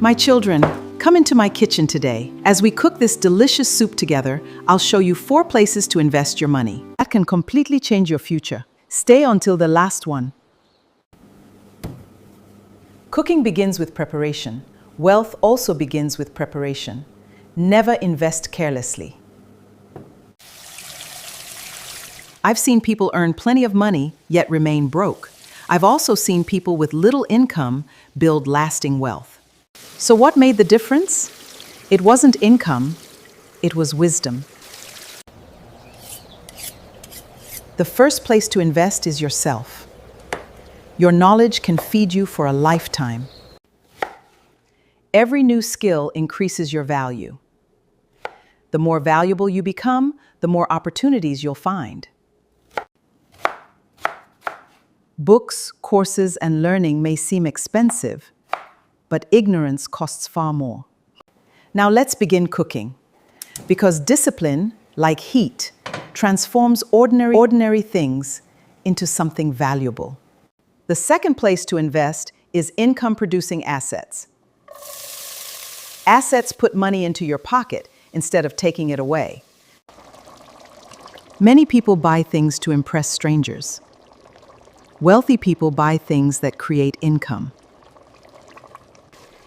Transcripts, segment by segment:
My children, come into my kitchen today. As we cook this delicious soup together, I'll show you 4 places to invest your money. That can completely change your future. Stay until the last one. Cooking begins with preparation. Wealth also begins with preparation. Never invest carelessly. I've seen people earn plenty of money, yet remain broke. I've also seen people with little income build lasting wealth. So what made the difference? It wasn't income, it was wisdom. The first place to invest is yourself. Your knowledge can feed you for a lifetime. Every new skill increases your value. The more valuable you become, the more opportunities you'll find. Books, courses, and learning may seem expensive, but ignorance costs far more. Now let's begin cooking. Because discipline, like heat, transforms ordinary things into something valuable. The second place to invest is income-producing assets. Assets put money into your pocket instead of taking it away. Many people buy things to impress strangers. Wealthy people buy things that create income.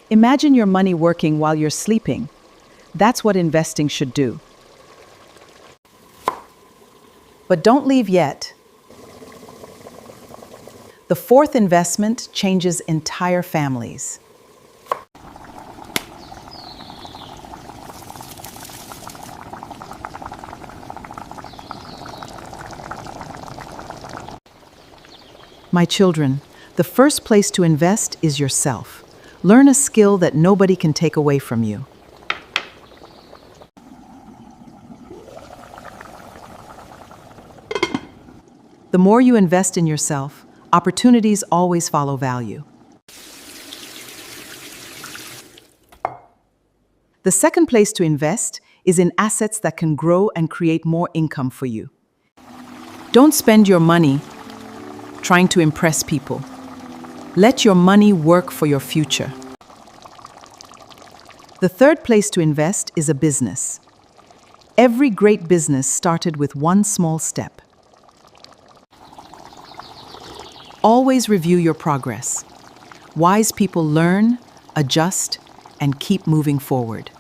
Imagine your money working while you're sleeping. That's what investing should do. But don't leave yet. The fourth investment changes entire families. My children, the first place to invest is yourself. Learn a skill that nobody can take away from you. The more you invest in yourself, opportunities always follow value. The second place to invest is in assets that can grow and create more income for you. Don't spend your money trying to impress people. Let your money work for your future. The third place to invest is a business. Every great business started with one small step. Always review your progress. Wise people learn, adjust, and keep moving forward.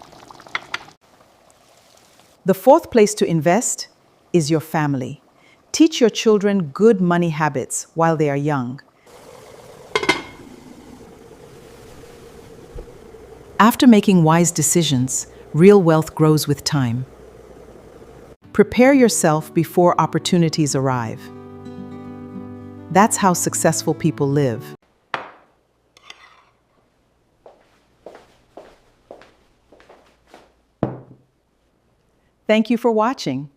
The fourth place to invest is your family. Teach your children good money habits while they are young. After making wise decisions, real wealth grows with time. Prepare yourself before opportunities arrive. That's how successful people live. Thank you for watching.